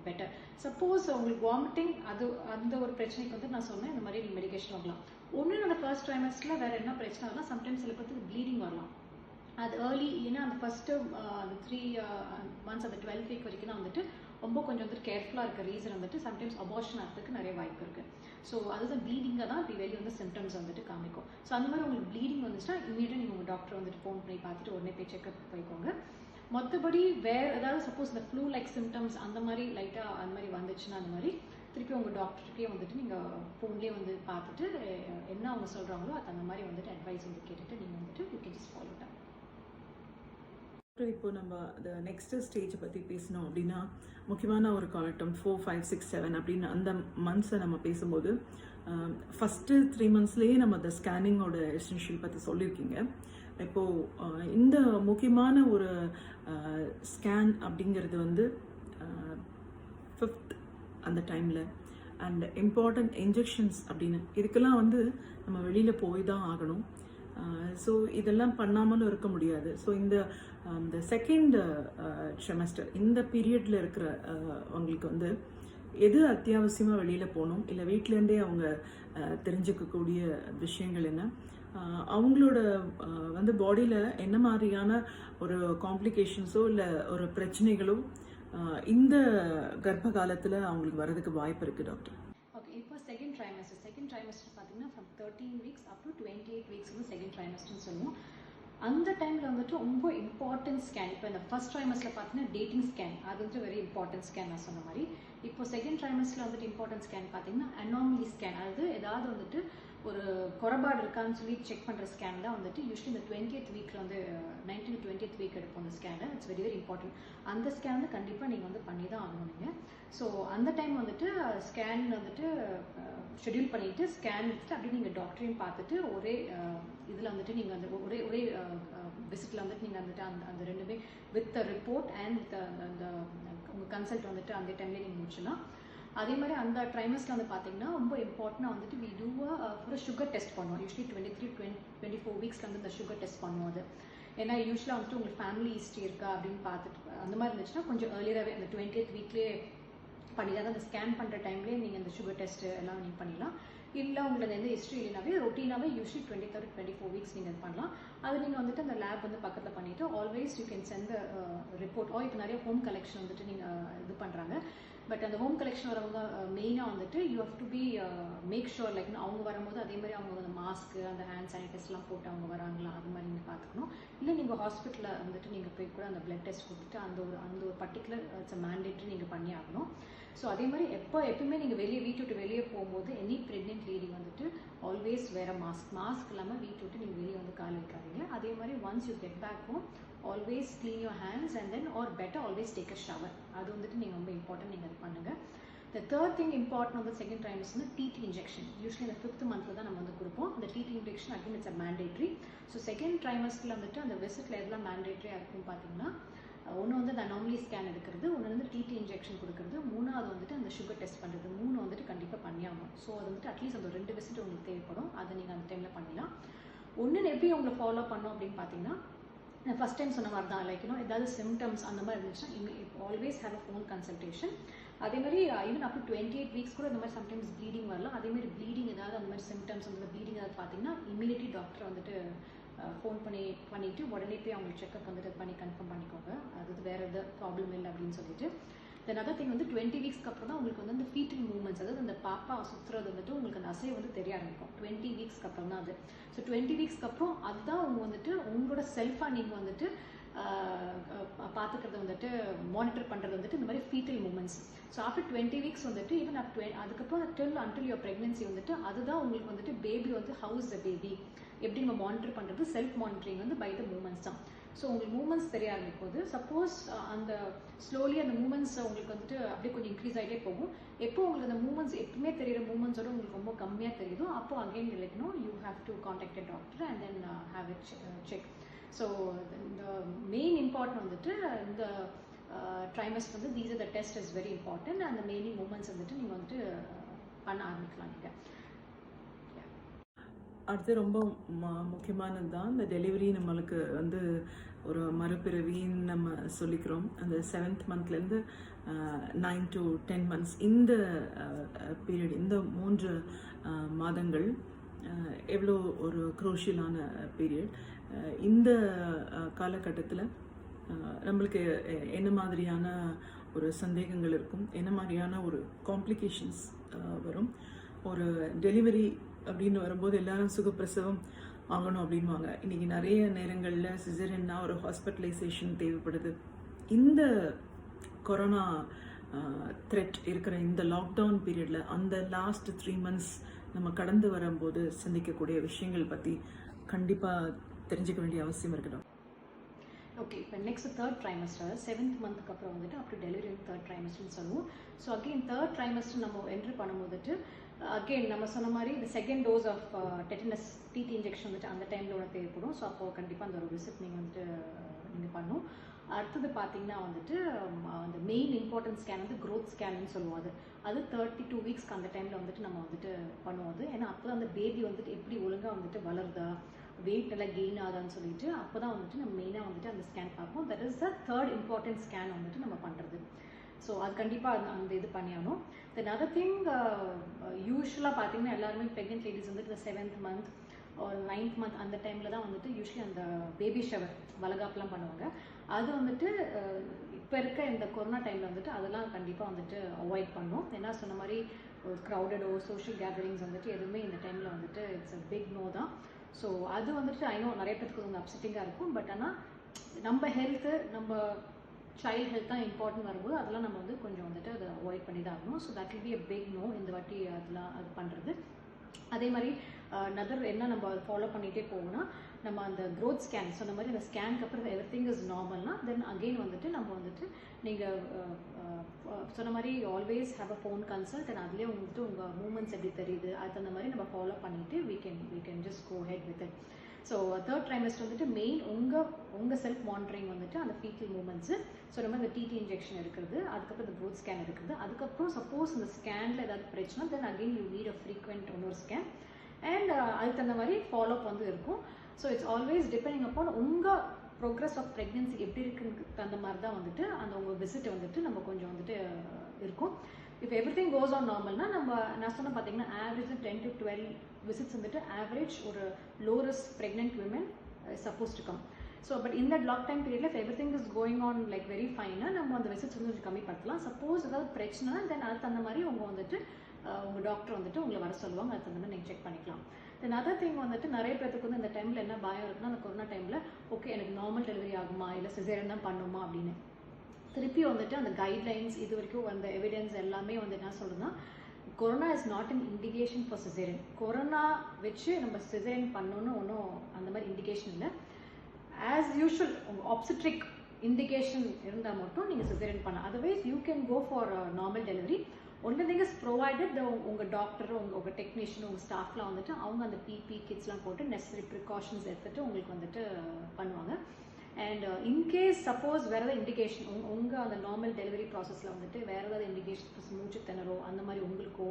பெட்டர். சப்போஸ் உங்களுக்கு வாமிட்டிங் அது அந்த ஒரு பிரச்சனைக்கு வந்து நான் சொன்னேன் இந்த மாதிரி நீங்கள் மெடிகேஷன் வாங்கலாம். ஒன்று அந்த ஃபர்ஸ்ட் ட்ரைமஸ்டரில் வேறு என்ன பிரச்சனை வரலாம், சம்டைம்ஸ் சில பேருக்கு ப்ளீடிங் வரலாம். அது ஏர்லி ஏன்னா அந்த ஃபஸ்ட்டு அந்த 3 months அந்த 12th வீக் வரைக்கும் தான் வந்துட்டு ரொம்ப கொஞ்சம் வந்துட்டு கேர்ஃபுல்லாக இருக்க ரீசன் வந்துட்டு சம்டைம்ஸ் அபார்ஷன் ஆகிறதுக்கு நிறைய வாய்ப்பு இருக்குது. ஸோ அதுதான் ப்ளீடிங்காக தான் இப்படி வெளியே வந்து சிம்டம்ஸ் வந்துட்டு காமிக்கும். ஸோ அந்த மாதிரி உங்களுக்கு ப்ளீடிங் வந்துச்சுன்னா இமீடியட்டாக நீங்கள் உங்கள் டாக்டர் வந்துட்டு ஃபோன் பண்ணி பார்த்துட்டு உடனே போய் செக்அப் போய்க்கோங்க. மற்றபடி வேறு ஏதாவது சப்போஸ் இந்த ஃப்ளூ லைக் சிம்டம்ஸ் அந்த மாதிரி லைட்டாக அந்த மாதிரி வந்துச்சுன்னா அந்த மாதிரி திருப்பி உங்கள் டாக்டருக்கே வந்துட்டு நீங்கள் ஃபோன்லேயே வந்து பார்த்துட்டு என்ன அவங்க சொல்கிறாங்களோ அது அந்த மாதிரி வந்துட்டு அட்வைஸ் வந்து கேட்டுட்டு நீங்கள் வந்துட்டு you can just follow that. இப்போ நம்ம அந்த நெக்ஸ்ட் ஸ்டேஜை பற்றி பேசணும் அப்படின்னா முக்கியமான ஒரு காலட்டம் 4, 5, 6, 7 அப்படின்னு அந்த மந்த்ஸை நம்ம பேசும்போது ஃபஸ்ட்டு 3 monthsலேயே நம்ம அந்த ஸ்கேனிங்கோட எசென்ஷியல் பற்றி சொல்லியிருக்கீங்க. இப்போது இந்த முக்கியமான ஒரு ஸ்கேன் அப்படிங்கிறது வந்து 5th அந்த டைமில் அண்ட் இம்பார்ட்டண்ட் இன்ஜெக்ஷன்ஸ் அப்படின்னு இதுக்கெல்லாம் வந்து நம்ம வெளியில் போய் தான் ஆகணும். ஸோ இதெல்லாம் பண்ணாமலும் இருக்க முடியாது. ஸோ இந்த செகண்ட் செமஸ்டர் இந்த பீரியடில் இருக்கிற அவங்களுக்கு வந்து எது அத்தியாவசியமாக வெளியில் போகணும், இல்லை வீட்டிலேருந்தே அவங்க தெரிஞ்சுக்கக்கூடிய விஷயங்கள் என்ன, அவங்களோட வந்து பாடியில் என்ன மாதிரியான ஒரு காம்ப்ளிகேஷன்ஸோ இல்லை ஒரு பிரச்சனைகளோ இந்த கர்ப்ப காலத்தில் அவங்களுக்கு வர்றதுக்கு வாய்ப்பு இருக்குது டாக்டர்? ஓகே, இப்போ செகண்ட் ட்ரைமஸ்டர் பார்த்தீங்கன்னா from 13 weeks up to 28 weeks வந்து செகண்ட் ட்ரைமஸ்டர்னு சொல்லுவோம். அந்த டைமில் வந்துட்டு ரொம்ப இம்பார்ட்டன்ட் ஸ்கேன். இப்போ இந்த ஃபர்ஸ்ட் ட்ரைமஸ்டரில் பார்த்தீங்கன்னா டேட்டிங் ஸ்கேன், அது வந்து வெரி இம்பார்ட்டன்ட் ஸ்கேன் நான் சொன்ன மாதிரி. இப்போ செகண்ட் ட்ரைமஸ்டரில் வந்துட்டு இம்பார்ட்டன்ட் ஸ்கேன் பார்த்தீங்கன்னா அனாமலி ஸ்கேன். அதாவது ஏதாவது வந்துட்டு ஒரு குறைபாடு இருக்கான்னு சொல்லி செக் பண்ணுற ஸ்கேன் தான் வந்துட்டு யூஸ்வலி இந்த 20th வீக்கில் வந்து 19th to 20th வீக் எடுப்போம் அந்த ஸ்கேனை. It's very very important. அந்த ஸ்கேன் வந்து கண்டிப்பாக நீங்கள் வந்து பண்ணி தான் ஆகணும் நீங்கள். ஸோ அந்த டைம் வந்துட்டு ஸ்கேன் வந்துட்டு ஷெட்யூல் பண்ணிவிட்டு ஸ்கேன் எடுத்துட்டு அப்படியே நீங்கள் டாக்டரையும் பார்த்துட்டு ஒரே இதில் வந்துட்டு நீங்கள் அந்த ஒரே விசிட்டில் வந்துட்டு நீங்கள் வந்துட்டு அந்த ரெண்டுமே வித் ரிப்போர்ட் அண்ட் அந்த உங்கள் கன்சல்ட் வந்துட்டு அந்த டைம்லேயே நீங்கள் முடிச்சிடலாம். அதே மாதிரி அந்த ட்ரைமஸ்டில் வந்து பார்த்தீங்கன்னா ரொம்ப இம்பார்ட்டண்டாக வந்துட்டு வி டூ ஒரு சுகர் டெஸ்ட் பண்ணுவோம். யூஸ்வலி 23-24 வீக்ஸில் வந்து இந்த சுகர் டெஸ்ட் பண்ணுவோம். அது ஏன்னா யூஸ்வலாக வந்துட்டு உங்களுக்கு ஃபேமிலி ஹிஸ்ட்ரி இருக்கா அப்படின்னு பார்த்துட்டு அந்த மாதிரி இருந்துச்சுன்னா கொஞ்சம் ஏர்லியராகவே அந்த 20th வீக்லேயே பண்ணிடலாம். அந்த ஸ்கேன் பண்ணுற டைம்லேயே நீங்கள் இந்த சுகர் டெஸ்ட்டு எல்லாம் நீங்கள் பண்ணிடலாம். இல்லை உங்களுக்கு எந்த ஹிஸ்ட்ரி இல்லைனாவே ரொட்டீனாகவே யூஸ்வலி 23-24 வீக்ஸ் நீங்கள் பண்ணலாம். அது நீங்கள் வந்துட்டு அந்த லேப் வந்து பக்கத்தில் பண்ணிவிட்டு always you can send report. இப்போ நிறைய ஹோம் கலெக்ஷன் வந்துட்டு நீங்கள் இது பண்ணுறாங்க. பட் அந்த ஹோம் கலெக்ஷன் வரவங்க மெயினாக வந்துட்டு you have to be make sure like அவங்க வரும்போது அதே மாதிரி அவங்க அந்த மாஸ்க்கு அந்த ஹேண்ட் சானிடைசர்லாம் போட்டு அவங்க வராங்களா அது மாதிரி நீங்கள் பார்த்துக்கணும். இல்லை நீங்கள் ஹாஸ்பிட்டலில் வந்துட்டு நீங்கள் போய் கூட அந்த பிளட் டெஸ்ட் கொடுத்துட்டு அந்த ஒரு பர்டிகுலர் இட்ஸ் மேண்டேட்ரி நீங்கள் பண்ணி ஆகணும். ஸோ அதே மாதிரி எப்பவுமே நீங்கள் வீட்டை விட்டு வெளியே போகும்போது எனி ப்ரெக்னென்ட் லேடி வந்துட்டு ஆல்வேஸ் வேற மாஸ்க் இல்லாமல் வீட்டை விட்டு நீங்கள் வெளியே வந்து கால் வைக்காதீங்க. அதே மாதிரி once you get back home always clean your hands and then are better always take a shower. அது வந்துட்டு நீங்கள் ரொம்ப இம்பார்ட்டன்ட் நீங்கள் அது பண்ணுங்கள். The third thing important on the second trimester is TT injection. Usually in the 5th month தான் நம்ம வந்து கொடுப்போம். The TT injection again it's a mandatory. So second trimester வந்துட்டு அந்த விசிட்ல எல்லாம் mandatory-ஆ இருக்கும் பார்த்தீங்கன்னா ஒன்று வந்து அந்த அனாமலி ஸ்கேன் எடுக்கிறது, ஒன்று வந்து டிடி இன்ஜெக்ஷன் கொடுக்குறது, மூணாவது வந்துட்டு அந்த சுகர் டெஸ்ட் பண்ணுறது. 3 வந்துட்டு கண்டிப்பாக பண்ணியாகணும். ஸோ அது வந்துட்டு அட்லீஸ்ட் அந்த 2 விசிட் உங்களுக்கு தேவைப்படும். அதை நீங்கள் அந்த டைமில் பண்ணிடலாம். ஒன்று எப்படி உங்களை ஃபாலோ பண்ணோம் அப்படின்னு பார்த்தீங்கன்னா நான் ஃபஸ்ட் டைம் சொன்ன மாதிரி தான் லைக் ஏதாவது சிம்டம்ஸ் அந்த மாதிரி இருந்துச்சுன்னா always have a phone consultation. அதே மாதிரி ஈவன் அப் டு 28 வீக்ஸ் கூட இந்த மாதிரி சம்டைம்ஸ் ப்ளீடிங் வரலாம். அதே மாதிரி ப்ளீடிங் ஏதாவது அந்த மாதிரி சிம்டம்ஸ் அந்த ப்ளீடிங் ஏதாவது பார்த்தீங்கன்னா இமீடியட்லி டாக்டர் வந்துட்டு ஃபோன் பண்ணிவிட்டு உடனே போய் அவங்களுக்கு செக்அப் வந்துட்டு பண்ணி கன்ஃபார்ம் பண்ணிக்கோங்க அது வேறு எதாவது ப்ராப்ளம் இல்லை அப்படின்னு சொல்லிட்டு. தென் அதர் திங் வந்து 20 வீக்ஸ்க்கு அப்புறம் தான் உங்களுக்கு வந்து அந்த ஃபீட்டல் மூவ்மெண்ட்ஸ் அதாவது அந்த பாப்பா சுற்றுறது வந்துட்டு உங்களுக்கு அந்த அசை வந்து தெரிய ஆரம்பிக்கும். 20 வீக்ஸ்க்கு அப்புறம் தான் அது. ஸோ 20 வீக்ஸ்க்கு அப்புறம் அதுதான் அவங்க வந்துட்டு உங்களோட செல்ஃபாக நீங்கள் வந்துட்டு பார்த்துக்கிறது வந்துட்டு மானிட்டர் பண்ணுறது வந்துட்டு இந்த மாதிரி foetal moments. So after 20 weeks வந்துட்டு ஈவன் அதுக்கப்புறம் அன்டில் யுவர் ப்ரெக்னன்சி வந்துட்டு அதுதான் உங்களுக்கு வந்துட்டு பேபி வந்து ஹவுஸ் த பேபி எப்படி நம்ம மானிட்டர் பண்ணுறது செல்ஃப் மானிட்டரிங் வந்து பை த மூமெண்ட்ஸ் தான். ஸோ உங்களுக்கு மூமெண்ட்ஸ் தெரிய ஆரம்பிக்கும்போது சப்போஸ் அந்த ஸ்லோலி அந்த மூமெண்ட்ஸ் உங்களுக்கு வந்துட்டு அப்படியே கொஞ்சம் இன்க்ரீஸ் ஆகிட்டே போகும். எப்போ உங்களுக்கு அந்த மூமெண்ட்ஸ் எப்பவுமே தெரியிற மூமெண்ட்ஸோட உங்களுக்கு ரொம்ப கம்மியாக தெரியுதோ அப்போ அகெயின் நிலைக்கணும் you have to contact a doctor and then have it check. So இந்த மெயின் இம்பார்ட்டன்ட் வந்துட்டு இந்த ட்ரைமஸ்டர் வந்து these are the test is very important. அந்த மெயின் மூமெண்ட்ஸ் வந்துட்டு நீங்கள் வந்துட்டு பண்ண ஆரம்பிக்கலாம். நீங்கள் அடுத்து ரொம்ப முக்கியமானது தான் இந்த டெலிவரி. நம்மளுக்கு வந்து ஒரு மறுபிறவின்னு நம்ம சொல்லிக்கிறோம். அந்த 7th மந்த்லேருந்து 9 to 10 months இந்த பீரியட் இந்த 3 மாதங்கள் எவ்வளோ ஒரு குரூஷியலான பீரியட். இந்த காலகட்டத்தில் நம்மளுக்கு என்ன மாதிரியான ஒரு சந்தேகங்கள் இருக்கும், என்ன மாதிரியான ஒரு காம்ப்ளிகேஷன்ஸ் வரும். ஒரு டெலிவரி அப்படின்னு வரும்போது எல்லாரும் சுகப்பிரசவம் ஆகணும் அப்படின்வாங்க. இன்றைக்கி நிறைய நேரங்களில் சிசரியன்னா ஒரு ஹாஸ்பிட்டலைசேஷன் தேவைப்படுது. இந்த கொரோனா த்ரெட் இருக்கிற இந்த லாக்டவுன் பீரியடில் அந்த லாஸ்ட் 3 months நம்ம கடந்து வரும்போது சந்திக்கக்கூடிய விஷயங்கள் பற்றி கண்டிப்பாக தெரிஞ்சுக்க வேண்டிய அவசியம் இருக்கட்டும். ஓகே, இப்போ நெக்ஸ்ட் 3rd trimester 7th மந்த்துக்கு அப்புறம் வந்துட்டு அப்படி டெலிவரி 3rd trimesterன்னு சொல்லுவோம். ஸோ அகெயின் 3rd trimester நம்ம என்ட்ரு பண்ணும்போதுட்டு அகெயின் நம்ம சொன்ன மாதிரி இந்த second dose of tetanus TT injection வந்துட்டு அந்த டைமில் ஒன்று தேவைப்படும். ஸோ அப்போது கண்டிப்பாக அந்த ஒரு விசிட் நீங்கள் வந்துட்டு நீங்கள் பண்ணணும். அடுத்தது பார்த்தீங்கன்னா வந்துட்டு அந்த மெயின் இம்பார்ட்டன்ட் ஸ்கேன் வந்து க்ரோத் ஸ்கேன்னு சொல்லுவோம். அது 32 வீக்ஸ்க்கு அந்த டைமில் வந்துட்டு நம்ம வந்துட்டு பண்ணுவோம். அது ஏன்னா அப்போ தான் அந்த பேபி வந்துட்டு எப்படி ஒழுங்காக வந்துட்டு வளருதா வெயிட் எல்லாம் கெயின் ஆகுதான்னு சொல்லிட்டு அப்போ தான் வந்துட்டு நம்ம மெயினாக வந்துட்டு அந்த ஸ்கேன் பார்ப்போம். That is the 3rd important scan வந்துட்டு நம்ம பண்ணுறது. ஸோ அது கண்டிப்பாக அந்த இது பண்ணியாகணும். தென் அதர் திங் யூஸ்வலாக பார்த்தீங்கன்னா எல்லாருமே ப்ரெக்னென்ட் லேடிஸ் வந்துட்டு இந்த 7th month ஒரு 9th month அந்த டைமில் தான் வந்துட்டு யூஸ்வலி அந்த பேபி ஷவர் வளகாப்புலாம் பண்ணுவாங்க. அது வந்துட்டு இப்போ இருக்க இந்த கொரோனா டைமில் வந்துட்டு அதெல்லாம் கண்டிப்பாக வந்துட்டு அவாய்ட் பண்ணணும். ஏன்னா சொன்ன மாதிரி ஒரு க்ரௌடடோ சோஷியல் கேதரிங்ஸ் வந்துட்டு எதுவுமே இந்த டைமில் வந்துட்டு இட்ஸ் அ பிக் நோ தான். ஸோ அது வந்துட்டு ஐநோ நிறைய பேருக்கு கொஞ்சம் அப்செட்டிங்காக இருக்கும். பட் ஆனால் நம்ம ஹெல்த்து நம்ம சைல்ட் ஹெல்த் தான் இம்பார்ட்டன்ட் வரும்போது அதெல்லாம் நம்ம வந்து கொஞ்சம் வந்துட்டு அதை அவாய்ட் பண்ணி தான் ஆகணும். So that will be a big no இந்த வாட்டி அதெல்லாம் அது பண்ணுறது. அதே மாதிரி நதர் என்ன நம்ம ஃபாலோ பண்ணிகிட்டே போகணும்னா நம்ம அந்த க்ரோத் ஸ்கேன் சொன்ன மாதிரி அந்த ஸ்கேனுக்கு அப்புறம் எவ்ரி திங் இஸ் நார்மல்னா தென் அகெயின் வந்துட்டு நம்ம வந்துட்டு நீங்கள் சொன்ன மாதிரி always have a phone consult and அதுலேயே வந்துட்டு உங்கள் மூமெண்ட்ஸ் எப்படி தெரியுது அது அந்த மாதிரி நம்ம ஃபாலோ பண்ணிவிட்டு we can just go ahead with it. So 3rd trimester வந்துட்டு மெயின் உங்கள் செல்ஃப் மானிட்டரிங் வந்துட்டு அந்த ஃபீட்டல் மூமெண்ட்ஸு ஸோ நம்ம இந்த டிடி இன்ஜெக்ஷன் இருக்கிறது, அதுக்கப்புறம் இந்த க்ரோத் ஸ்கேன் இருக்குது. அதுக்கப்புறம் சப்போஸ் இந்த ஸ்கேனில் ஏதாவது பிரச்சனை then again you need a frequent இன்னொரு ஸ்கேன் அண்ட் அதுக்கு தகுந்த மாதிரி ஃபாலோஅப் வந்து இருக்கும். So it's always depending upon உங்கள் ப்ரோக்ரஸ் ஆஃப் ப்ரெக்னென்சி எப்படி இருக்குன்னு தகுந்த மாதிரி தான் வந்துட்டு அந்த உங்கள் விசிட்டை வந்துட்டு நம்ம கொஞ்சம் வந்துட்டு இருக்கும். If everything goes on நார்மல்னா நம்ம நான் சொன்ன பார்த்தீங்கன்னா ஆவரேஜ் 10 to 12 விசிட்ஸ் வந்துட்டு ஆவரேஜ் ஒரு low risk pregnant women suppose to come. So but இந்த லாக் டைம் பீரியடில் if everything is going on like very fine நம்ம அந்த விசிட்ஸ் வந்து கொஞ்சம் கம்மி படுத்தலாம். சப்போஸ் ஏதாவது பிரச்சனை தென் அதுக்கு அந்த மாதிரி உங்கள் வந்துட்டு உங்கள் டாக்டர் வந்துட்டு உங்களை வர சொல்லுவாங்க, அதுக்கு வந்து நீங்கள் செக் பண்ணிக்கலாம். தென் அதர் திங் வந்துட்டு நிறைய பேருக்கு வந்து இந்த டைமில் என்ன பயம் இருக்குன்னா அந்த கொரோனா டைமில் ஓகே எனக்கு நார்மல் டெலிவரி ஆகுமா இல்லை சிசேரியன் தான் பண்ணுமா அப்படின்னு. திருப்பி வந்துட்டு அந்த கைட்லைன்ஸ் இது வரைக்கும் அந்த எவிடன்ஸ் எல்லாமே வந்து என்ன சொல்றதுன்னா corona is not an indication for caesarean. Corona வச்சு நம்ம சிசேரியன் பண்ணணும்னு ஒன்றும் அந்த மாதிரி இண்டிகேஷன் இல்லை. ஆஸ் யூஷுவல் உங்கள் ஆப்ஸ்ட்ரிக் இண்டிகேஷன் இருந்தால் மட்டும் நீங்கள் சிசேரியன் பண்ணலாம். Otherwise you can go for normal delivery. Only thing is provided உங்கள் டாக்டர் உங்கள் டெக்னீஷியன் உங்கள் ஸ்டாஃப்லாம் வந்துட்டு அவங்க அந்த பிபி கிட்ஸ்லாம் போட்டு நெசசரி ப்ரிகாஷன்ஸ் எடுத்துகிட்டு உங்களுக்கு வந்துட்டு பண்ணுவாங்க. அண்ட் இன்கேஸ் சப்போஸ் வேறு ஏதாவது இண்டிகேஷன் உங்கள் அந்த நார்மல் டெலிவரி ப்ராசஸில் வந்துட்டு வேறு ஏதாவது இண்டிகேஷன் மூச்சு திணறோ அந்த மாதிரி உங்களுக்கோ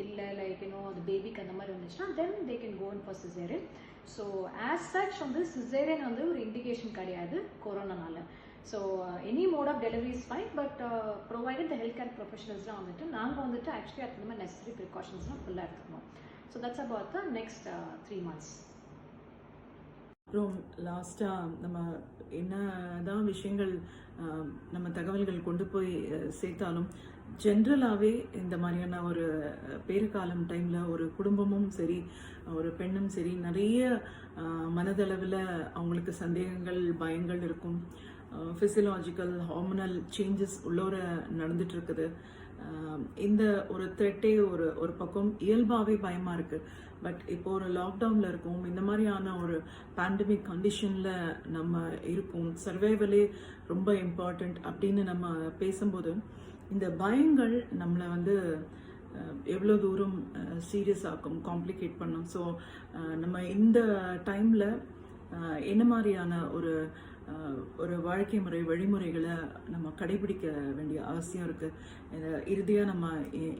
இல்லை லைக் அந்த பேபிக்கு அந்த மாதிரி வந்துச்சுன்னா then they can go in for cesarean. So as such வந்து சிசேரியன் வந்து ஒரு இண்டிகேஷன் கிடையாது கொரோனானால. So any mode of delivery is fine, but provided the health care ப்ரொஃபஷனல்ஸ்லாம் வந்துட்டு நாங்கள் வந்துட்டு ஆக்சுவலி அதுக்கு மாதிரி நெசசரி ப்ரிகாஷன்ஸ்லாம் ஃபுல்லாக எடுத்துக்கணும். So that's about the next 3 months. அப்புறம் லாஸ்ட்டாக நம்ம என்ன தான் விஷயங்கள் நம்ம தகவல்கள் கொண்டு போய் சேர்த்தாலும் ஜென்ரலாகவே இந்த மாதிரியான ஒரு பேறுகாலம் டைமில் ஒரு குடும்பமும் சரி ஒரு பெண்ணும் சரி நிறைய மனதளவில் அவங்களுக்கு சந்தேகங்கள் பயங்கள் இருக்கும். ஃபிசியலாஜிக்கல் ஹார்மோனல் சேஞ்சஸ் உள்ளோர நடந்துட்டு இருக்குது. இந்த ஒரு த்ரெட்டே ஒரு பக்கம் இயல்பாகவே பயமாக இருக்குது. பட் இப்போ ஒரு லாக்டவுனில் இருக்கும், இந்த மாதிரியான ஒரு பேண்டமிக் கண்டிஷனில் நம்ம இருக்கோம், சர்வைவலே ரொம்ப இம்பார்ட்டண்ட் அப்படின்னு நம்ம பேசும்போது இந்த பயங்கள் நம்மளை வந்து எவ்வளோ தூரம் சீரியஸ் ஆக்கும், காம்ப்ளிகேட் பண்ணும். ஸோ நம்ம இந்த டைமில் என்ன மாதிரியான ஒரு வாழ்க்கை முறை வழிமுறைகளை நம்ம கடைபிடிக்க வேண்டிய அவசியம் இருக்குது. இறுதியாக நம்ம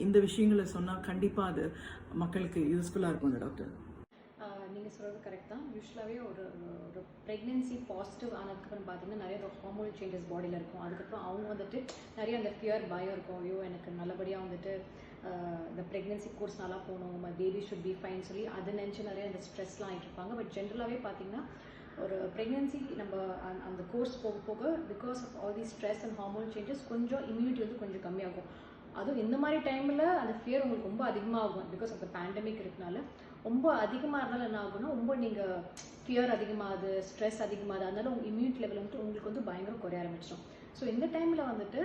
இந்த விஷயங்களை சொன்னால் கண்டிப்பாக அது மக்களுக்கு யூஸ்ஃபுல்லாக இருக்கும் டாக்டர். நீங்கள் சொல்கிறது கரெக்ட் தான். யூஸ்வலாகவே ஒரு ப்ரெக்னென்சி பாசிட்டிவ் ஆனதுக்கப்புறம் பார்த்தீங்கன்னா நிறைய ஹார்மோனல் சேஞ்சஸ் பாடியில் இருக்கும். அதுக்கப்புறம் அவங்க வந்துட்டு நிறைய அந்த ஃபியர் பயம் இருக்கும், ஐயோ எனக்கு நல்லபடியாக வந்துட்டு இந்த ப்ரெக்னென்சி கோர்ஸ் நல்லா போகணும், பேபி ஷுட் பி ஃபைன் சொல்லி அதை நினச்சி நிறைய அந்த ஸ்ட்ரெஸ்லாம் ஆகிட்டு இருப்பாங்க. பட் ஜென்ரலாகவே பார்த்தீங்கன்னா ஒரு ப்ரெக்னென்சி நம்ம அந்த கோர்ஸ் போக போக because of all the stress and hormone changes கொஞ்சம் இம்யூனிட்டி வந்து கொஞ்சம் கம்மியாகும். அதுவும் இந்த மாதிரி டைமில் அந்த ஃபியர் உங்களுக்கு ரொம்ப அதிகமாகும் பிகாஸ் ஆஃப் த பேண்டமிக் இருக்கனால. ரொம்ப அதிகமாக இருந்தாலும் என்ன ஆகும்னா ரொம்ப நீங்கள் ஃபியர் அதிகமாகுது, ஸ்ட்ரெஸ் அதிகமாகுது, அதனால உங்கள் இம்யூனிட்டி லெவல் வந்துட்டு உங்களுக்கு வந்து பயங்கரம் குறைய ஆரம்பிச்சிடும். ஸோ இந்த டைமில் வந்துட்டு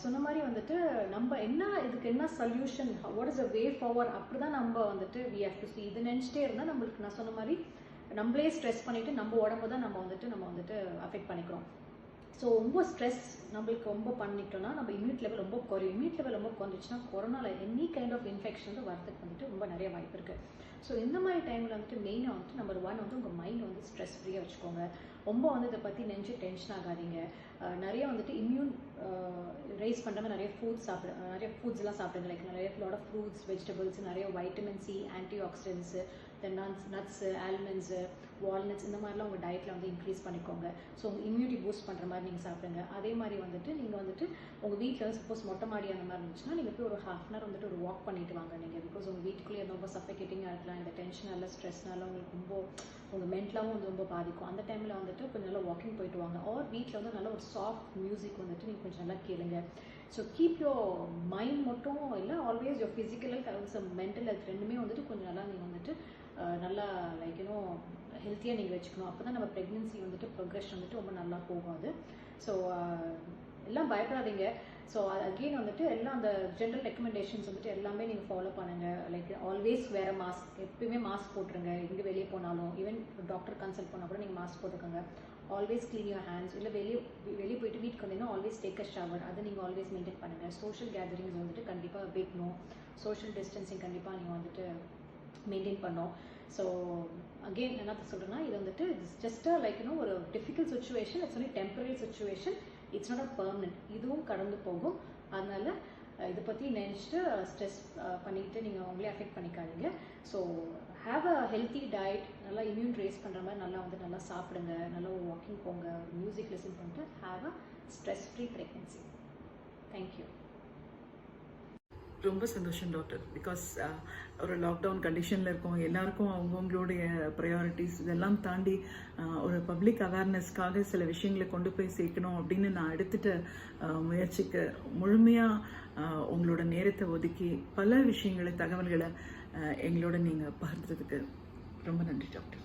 சொன்ன மாதிரி வந்துட்டு நம்ம இதுக்கு என்ன solution, what is a way forward அப்படி தான் நம்ம வந்துட்டு வி ஹேவ் டு see. இது நினச்சிட்டே இருந்தால் நம்மளுக்கு நான் சொன்ன மாதிரி நம்மளே ஸ்ட்ரெஸ் பண்ணிவிட்டு நம்ம உடம்பு தான் நம்ம வந்துட்டு அஃபெக்ட் பண்ணிக்கிறோம். ஸோ ரொம்ப ஸ்ட்ரெஸ் நம்மளுக்கு ரொம்ப பண்ணிட்டோம்னா நம்ம இம்யூனிட்டி லெவல் ரொம்ப குறையும். இம்யூனிட்டி லெவல் ரொம்ப குறைஞ்சிச்சுன்னா கொரோனாவில் எனி கைண்ட் ஆஃப் இன்ஃபெக்ஷன் வந்து வரதுக்கு வந்துட்டு ரொம்ப நிறைய வாய்ப்பு இருக்குது. ஸோ இந்த மாதிரி டைமில் வந்துட்டு மெயினாக வந்துட்டு நம்பர் 1 வந்து உங்கள் மைண்ட் வந்து ஸ்ட்ரெஸ் ஃப்ரீயாக வச்சுக்கோங்க. ரொம்ப வந்து இதை பற்றி நினச்சி டென்ஷன் ஆகாதீங்க. நிறைய வந்துட்டு இம்யூன் ரைஸ் பண்ணுற நிறைய நிறைய ஃபுட்ஸ்லாம் சாப்பிடுங்க. லைக் நிறைய லாட் ஆஃப் ஃப்ரூட்ஸ், வெஜிடபிள்ஸ், நிறைய வைட்டமின் சி, ஆன்டி ஆக்சிடென்ட்ஸு, தென் நட்ஸு, ஆல்மண்ட்ஸு, வால்நட்ஸ் இந்த மாதிரிலாம் உங்கள் டயட்டில் வந்து இன்க்ரீஸ் பண்ணிக்கோங்க. ஸோ உங்கள் இம்யூனிட்டி பூஸ்ட் பண்ணுற மாதிரி நீங்கள் சாப்பிடுங்க. அதே மாதிரி வந்துட்டு நீங்கள் வந்துட்டு உங்கள் வீட்டில் வந்து சப்போஸ் மொட்டை மாடி அந்த மாதிரி இருந்துச்சுன்னா நீங்கள் போய் ஒரு ½ hour வந்துட்டு ஒரு வாக் பண்ணிட்டு வாங்க நீங்கள். பிகாஸ் உங்கள் வீட்டுக்குள்ளேயே ரொம்ப சஃபகேட்டிங்காக இருக்கலாம். இந்த டென்ஷனால ஸ்ட்ரெஸ்னால உங்களுக்கு ரொம்ப உங்கள் மென்டலாகவும் வந்து ரொம்ப பாதிக்கும். அந்த டைமில் வந்துட்டு கொஞ்சம் நல்லா வாக்கிங் போயிட்டு வாங்க. ஆர் வீட்டில் வந்து நல்ல ஒரு சாஃப்ட் மியூசிக் வந்துட்டு நீங்கள் கொஞ்சம் நல்லா கேளுங்க. ஸோ கீப் யோர் மைண்ட் மட்டும் இல்லை, always your physical health mental health ரெண்டுமே வந்துட்டு கொஞ்சம் நல்லா நீங்கள் வந்துட்டு நல்லா லைக் ஹெல்த்தியாக நீங்கள் வச்சுக்கணும். அப்போ தான் நம்ம ப்ரெக்னென்சி வந்துட்டு ப்ரொக்ரெஷன் வந்துட்டு ரொம்ப நல்லா போகாது. ஸோ எல்லாம் பயப்படாதீங்க. ஸோ அகெயின் வந்துட்டு எல்லாம் அந்த ஜென்ரல் ரெக்கமெண்டேஷன்ஸ் வந்துட்டு எல்லாமே நீங்கள் ஃபாலோ பண்ணுங்கள். லைக் ஆல்வேஸ் வேறு மாஸ்க், எப்பயுமே மாஸ்க் போட்டுருங்க. எங்கே வெளியே போனாலும், ஈவன் டாக்டர் கன்சல்ட் பண்ணால் கூட நீங்கள் மாஸ்க் போட்டுக்கோங்க. Always clean your hands. இல்லை வெளியே போயிட்டு வீட்டுக்கு வந்தீங்கன்னா ஆல்வேஸ் டேக் அ ஷவர், அதை நீங்கள் ஆல்வேஸ் மெயின்டைன் பண்ணுங்கள். சோஷியல் கேதரிங்ஸ் வந்துட்டு கண்டிப்பாக வைக்கணும். சோஷியல் டிஸ்டன்சிங் கண்டிப்பாக நீங்கள் வந்துட்டு மெயின்டைன் பண்ணோம். ஸோ அகெயின் என்ன சொல்கிறேன்னா இது வந்துட்டு இட்ஸ் ஜஸ்ட் லைக் ஒரு difficult situation. It's only temporary situation. It's not a permanent. இதுவும் கடந்து போகும். அதனால இதை பற்றி நினச்சிட்டு ஸ்ட்ரெஸ் பண்ணிக்கிட்டு நீங்கள் அவங்களே அஃபெக்ட் பண்ணிக்காதீங்க. So have a healthy diet. நல்லா இம்யூன் ரேஸ் பண்ணுற மாதிரி நல்லா சாப்பிடுங்க. நல்லா ஒரு வாக்கிங் போங்க. ஒரு மியூசிக் லிசன் பண்ணிட்டு have a stress free pregnancy. Thank you. ரொம்ப சந்தோஷம் டாக்டர். பிகாஸ் ஒரு லாக்டவுன் கண்டிஷனில் இருக்கோம், எல்லாருக்கும் அவங்கவுங்களுடைய ப்ரையாரிட்டிஸ் இதெல்லாம் தாண்டி ஒரு பப்ளிக் அவேர்னஸ்க்காக சில விஷயங்களை கொண்டு போய் சேர்க்கணும் அப்படின்னு நான் எடுத்துட்ட முயற்சிக்கு முழுமையாக உங்களோட நேரத்தை ஒதுக்கி பல விஷயங்களை தகவல்களை எங்களோட நீங்கள் பகிர்ந்ததுக்கு ரொம்ப நன்றி டாக்டர்.